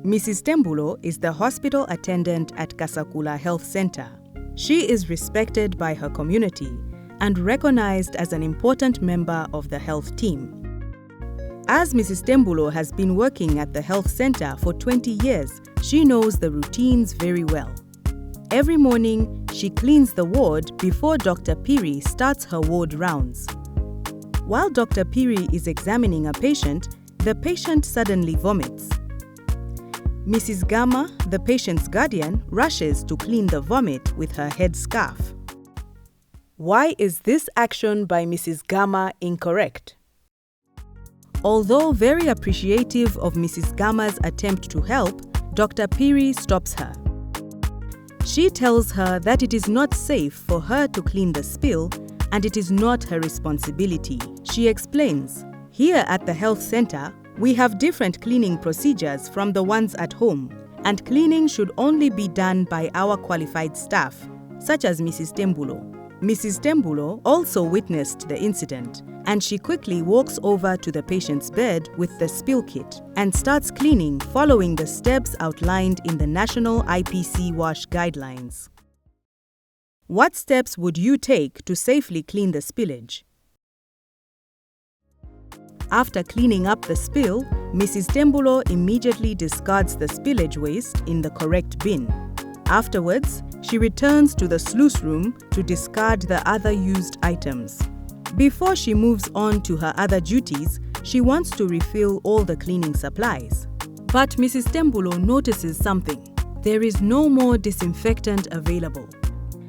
Mrs. Tembulo is the hospital attendant at Kasakula Health Center. She is respected by her community and recognized as an important member of the health team. As Mrs. Tembulo has been working at the health center for 20 years, she knows the routines very well. Every morning, she cleans the ward before Dr. Piri starts her ward rounds. While Dr. Piri is examining a patient, the patient suddenly vomits. Mrs. Gama, the patient's guardian, rushes to clean the vomit with her head scarf. Why is this action by Mrs. Gama incorrect? Although very appreciative of Mrs. Gama's attempt to help, Dr. Piri stops her. She tells her that it is not safe for her to clean the spill and it is not her responsibility. She explains, "Here at the health center, we have different cleaning procedures from the ones at home, and cleaning should only be done by our qualified staff, such as Mrs. Tembulo." Mrs. Tembulo also witnessed the incident, and she quickly walks over to the patient's bed with the spill kit and starts cleaning following the steps outlined in the National IPC-WASH guidelines. What steps would you take to safely clean the spillage? After cleaning up the spill, Mrs. Tembulo immediately discards the spillage waste in the correct bin. Afterwards, she returns to the sluice room to discard the other used items. Before she moves on to her other duties, she wants to refill all the cleaning supplies. But Mrs. Tembulo notices something. There is no more disinfectant available.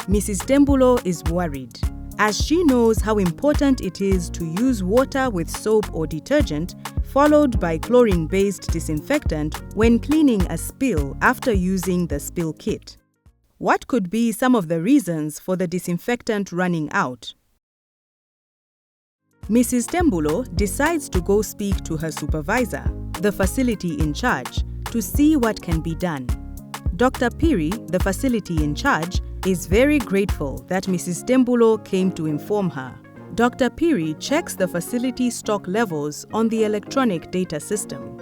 Mrs. Tembulo is worried, as she knows how important it is to use water with soap or detergent, followed by chlorine-based disinfectant when cleaning a spill after using the spill kit. What could be some of the reasons for the disinfectant running out? Mrs. Tembulo decides to go speak to her supervisor, the facility in charge, to see what can be done. Dr. Piri, the facility in charge, is very grateful that Mrs. Tembulo came to inform her. Dr. Piri checks the facility stock levels on the electronic data system.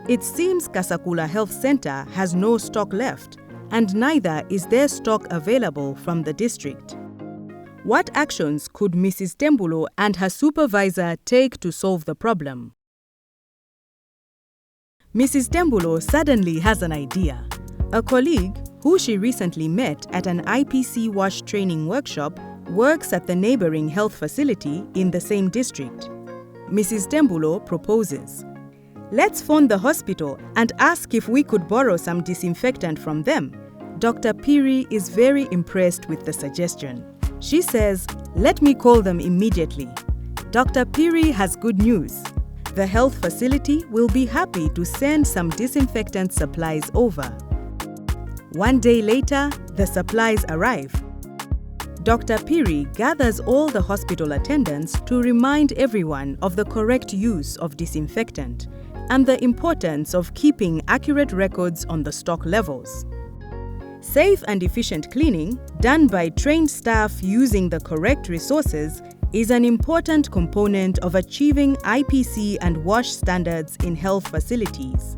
It seems Kasakula Health Center has no stock left, and neither is there stock available from the district. What actions could Mrs. Tembulo and her supervisor take to solve the problem? Mrs. Tembulo suddenly has an idea. A colleague, who she recently met at an IPC-WASH training workshop, works at the neighboring health facility in the same district. Mrs. Tembulo proposes, "Let's phone the hospital and ask if we could borrow some disinfectant from them." Dr. Piri is very impressed with the suggestion. She says, "Let me call them immediately." Dr. Piri has good news. The health facility will be happy to send some disinfectant supplies over. One day later, the supplies arrive. Dr. Piri gathers all the hospital attendants to remind everyone of the correct use of disinfectant and the importance of keeping accurate records on the stock levels. Safe and efficient cleaning, done by trained staff using the correct resources, is an important component of achieving IPC and WASH standards in health facilities.